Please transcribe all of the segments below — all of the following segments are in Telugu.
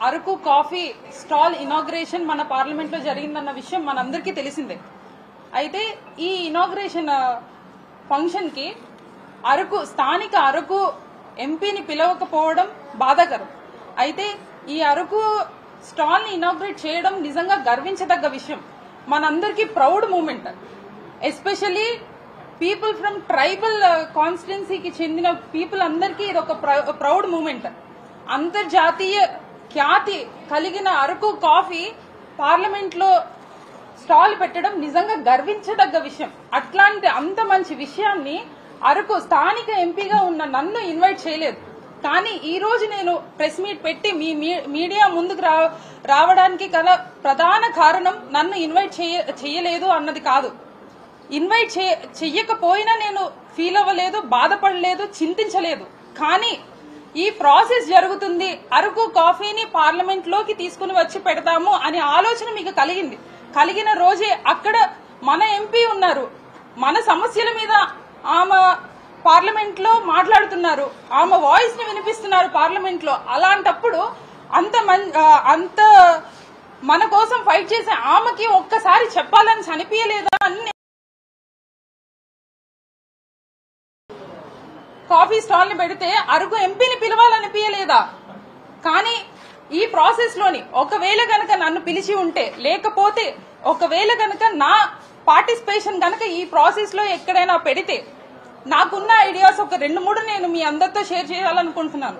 అరకు కాఫీ స్టాల్ ఇనాగ్రేషన్ మన పార్లమెంట్ లో జరిగిందన్న విషయం మనందరికీ తెలిసిందే. అయితే ఈ ఇనాగ్రేషన్ ఫంక్షన్ కి స్థానిక అరకు ఎంపీని పిలవకపోవడం బాధాకరం. అయితే ఈ అరకు స్టాల్ ని ఇనాగ్రేట్ చేయడం నిజంగా గర్వించదగ్గ విషయం. మనందరికీ proud moment. Especially people from tribal కాన్స్టిట్యున్సీకి చెందిన పీపుల్ అందరికీ ఇది ఒక ప్రౌడ్ మూమెంట్. అంతర్జాతీయ ఖ్యాతి కలిగిన అరకు కాఫీ పార్లమెంట్ లో స్టాల్ పెట్టడం నిజంగా గర్వించదగ్గ విషయం. అంత మంచి విషయాన్ని అరకు స్థానిక ఎంపీగా ఉన్న నన్ను ఇన్వైట్ చేయలేదు. కానీ ఈ రోజు నేను ప్రెస్ మీట్ పెట్టి మీ మీడియా ముందుకు రావడానికి గల ప్రధాన కారణం నన్ను ఇన్వైట్ చేయలేదు అన్నది కాదు. ఇన్వైట్ చెయ్యకపోయినా నేను ఫీల్ అవ్వలేదు, బాధపడలేదు, చింతించలేదు. కానీ ఈ ప్రాసెస్ జరుగుతుంది, అరకు కాఫీని పార్లమెంట్ లోకి తీసుకుని వచ్చి పెడతాము అనే ఆలోచన మీకు కలిగిన రోజే అక్కడ మన ఎంపీ ఉన్నారు, మన సమస్యల మీద ఆమె పార్లమెంట్ లో మాట్లాడుతున్నారు, ఆమె వాయిస్ ని వినిపిస్తున్నారు పార్లమెంట్ లో. అలాంటప్పుడు అంత మన కోసం ఫైట్ చేసే ఆమెకి ఒక్కసారి చెప్పాలని అనిపించలేదా అని కాఫీ స్టాల్ ని పెడితే అరకు ఎంపీని పిలవాలనిపించలేదా? కానీ ఈ ప్రాసెస్ లోని ఒకవేళ గనక నన్ను పిలిచి ఉంటే, లేకపోతే ఒకవేళ గనక నా పార్టిసిపేషన్ గనక ఈ ప్రాసెస్ లో ఎక్కడైనా పెడితే, నాకున్న ఐడియాస్ ఒక 2-3 నేను మీ అందరితో షేర్ చేయాలనుకుంటున్నాను.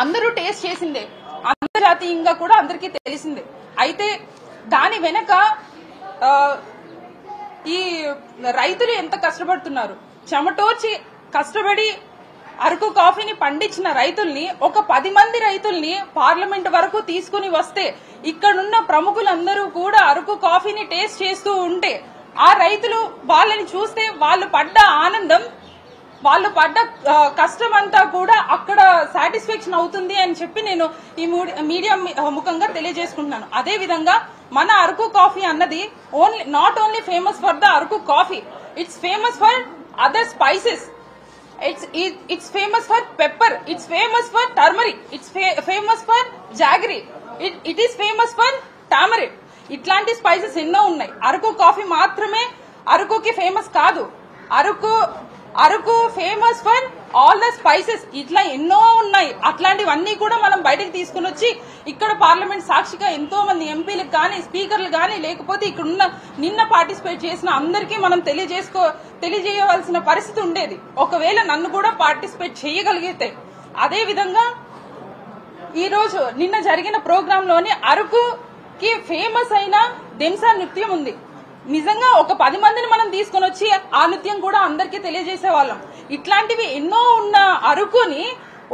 అందరూ టేస్ట్ చేసిందే, అంతర్జాతీయంగా కూడా అందరికీ తెలిసిందే. అయితే దాని వెనక ఈ రైతులు ఎంత కష్టపడుతున్నారు, చెమటోర్చి కష్టపడి అరకు కాఫీని పండించిన రైతుల్ని, ఒక 10 మంది రైతుల్ని పార్లమెంట్ వరకు తీసుకుని వస్తే, ఇక్కడున్న ప్రముఖులందరూ కూడా అరకు కాఫీని టేస్ట్ చేస్తూ ఉంటే, ఆ రైతులు వాళ్ళని చూస్తే వాళ్ళు పడ్డ ఆనందం, వాళ్ళు పడ్డ కష్టం అంతా కూడా అక్కడ సాటిస్ఫాక్షన్ అవుతుంది అని చెప్పి నేను ఈ మీడియా ముఖంగా తెలియజేసుకుంటున్నాను. అదే విధంగా మన అరకు కాఫీ అన్నది not only famous for the Araku coffee, it's famous for other spices, it's famous for pepper, it's famous for turmeric, it's famous for jaggery, it is famous for tamarind. ఇట్లాంటి స్పైసెస్ ఎన్నో ఉన్నాయి. అరకు కాఫీ మాత్రమే అరకుకి ఫేమస్ కాదు. Araku famous for all the spices. ఇట్లా ఎన్నో ఉన్నాయి. అట్లాంటివన్నీ కూడా మనం బయటకు తీసుకుని వచ్చి ఇక్కడ పార్లమెంట్ సాక్షిగా ఎంతో మంది ఎంపీలకు కానీ, స్పీకర్లు కానీ, లేకపోతే ఇక్కడ నిన్న పార్టిసిపేట్ చేసిన అందరికీ మనం తెలియజేయవలసిన పరిస్థితి ఉండేది, ఒకవేళ నన్ను కూడా పార్టిసిపేట్ చేయగలిగితే. అదే విధంగా ఈ రోజు నిన్న జరిగిన ప్రోగ్రామ్ లోని అరకుకి ఫేమస్ అయిన దెంసా నృత్యం ఉంది. నిజంగా ఒక 10 మందిని మనం తీసుకుని వచ్చి ఆ నృత్యం కూడా అందరికీ తెలియజేసే వాళ్ళం. ఇట్లాంటివి ఎన్నో ఉన్న అరకుని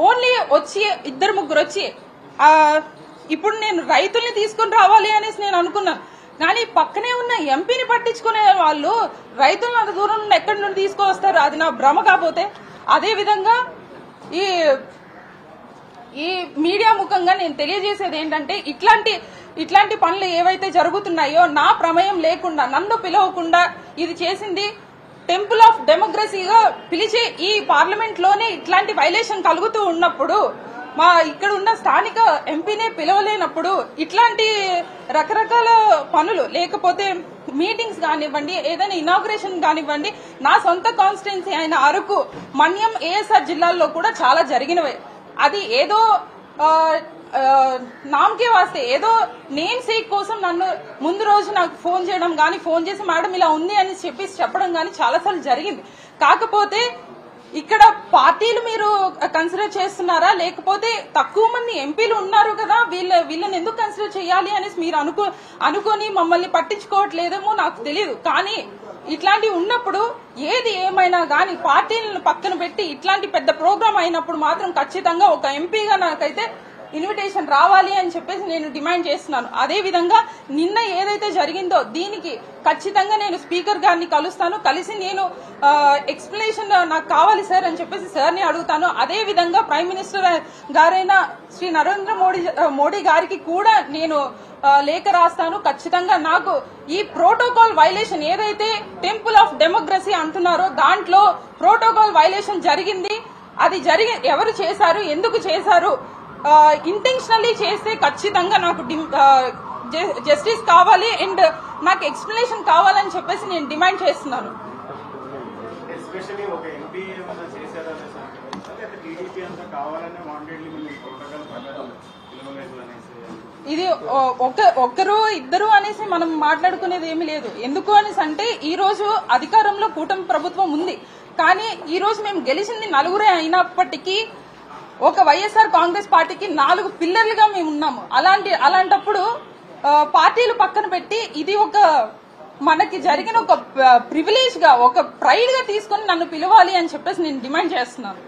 ఓన్లీ వచ్చి 2-3 వచ్చి ఇప్పుడు నేను రైతుల్ని తీసుకుని రావాలి అనేసి నేను అనుకున్నాను. కానీ పక్కనే ఉన్న ఎంపీని పట్టించుకునే వాళ్ళు రైతులను అంత దూరం నుండి ఎక్కడి నుండి తీసుకువస్తారు? అది నా భ్రమ కాకపోతే. అదే విధంగా ఈ మీడియా ముఖంగా నేను తెలియజేసేది ఏంటంటే, ఇట్లాంటి పనులు ఏవైతే జరుగుతున్నాయో నా ప్రమేయం లేకుండా, నన్ను పిలవకుండా ఇది చేసింది టెంపుల్ ఆఫ్ డెమోక్రసీగా పిలిచే ఈ పార్లమెంట్ లోనే ఇట్లాంటి వైలేషన్ కలుగుతూ ఉన్నప్పుడు, మా ఇక్కడ ఉన్న స్థానిక ఎంపీనే పిలవలేనప్పుడు, ఇట్లాంటి రకరకాల పనులు, లేకపోతే మీటింగ్స్ కానివ్వండి, ఏదైనా ఇనాగ్రేషన్ కానివ్వండి, నా సొంత కాన్స్టిట్యున్సీ అయిన అరకు, మన్యం, ఏఎస్ఆర్ జిల్లాల్లో కూడా చాలా జరిగినవే. అది ఏదో నామకే వాస్తే, ఏదో నేమ్ సేక్ కోసం నన్ను ముందు రోజు నాకు ఫోన్ చేయడం గానీ, ఫోన్ చేసి మేడం ఇలా ఉంది అని చెప్పడం గానీ చాలాసార్లు జరిగింది. కాకపోతే ఇక్కడ పార్టీలు మీరు కన్సిడర్ చేస్తున్నారా, లేకపోతే తక్కువ మంది ఎంపీలు ఉన్నారు కదా, వీళ్ళని ఎందుకు కన్సిడర్ చేయాలి అనేసి మీరు అనుకొని మమ్మల్ని పట్టించుకోవట్లేదేమో నాకు తెలియదు. కానీ ఇట్లాంటివి ఉన్నప్పుడు ఏది ఏమైనా గానీ పార్టీలను పక్కన పెట్టి ఇట్లాంటి పెద్ద ప్రోగ్రామ్ అయినప్పుడు మాత్రం ఖచ్చితంగా ఒక ఎంపీగా నాకైతే ఇన్విటేషన్ రావాలి అని చెప్పేసి నేను డిమాండ్ చేస్తున్నాను. అదే విధంగా నిన్న ఏదైతే జరిగిందో దీనికి ఖచ్చితంగా నేను స్పీకర్ గారిని కలుస్తాను. కలిసి నేను ఎక్స్ప్లెనేషన్ నాకు కావాలి సార్ అని చెప్పేసి సార్ని అడుగుతాను. అదే విధంగా ప్రైమ్ మినిస్టర్ గారైన శ్రీ నరేంద్ర మోడీ గారికి కూడా నేను లేఖ రాస్తాను. ఖచ్చితంగా నాకు ఈ ప్రోటోకాల్ వైలేషన్ ఏదైతే టెంపుల్ ఆఫ్ డెమోక్రసీ అంటున్నారో దాంట్లో ప్రోటోకాల్ వైలేషన్ జరిగింది. అది ఎవరు చేశారు, ఎందుకు చేశారు, ఇంటెన్షనల్లీ చేస్తే ఖచ్చితంగా నాకు జస్టిస్ కావాలి అండ్ నాకు ఎక్స్ప్లెనేషన్ కావాలని చెప్పేసి నేను డిమాండ్ చేస్తున్నాను. ఇది ఒక్కరు ఇద్దరు అనేసి మనం మాట్లాడుకునేది ఏమీ లేదు. ఎందుకు అనేసి అంటే ఈ రోజు అధికారంలో కూటమి ప్రభుత్వం ఉంది, కానీ ఈ రోజు మేము గెలిచింది నలుగురే అయినప్పటికీ ఒక వైఎస్ఆర్ కాంగ్రెస్ పార్టీకి 4 పిల్లర్లుగా మేము ఉన్నాము. అలాంటప్పుడు పార్టీలు పక్కన పెట్టి ఇది ఒక మనకి జరిగిన ఒక ప్రివిలేజ్ గా, ఒక ప్రైడ్ గా తీసుకొని నన్ను పిలవాలి అని చెప్పేసి నేను డిమాండ్ చేస్తున్నాను.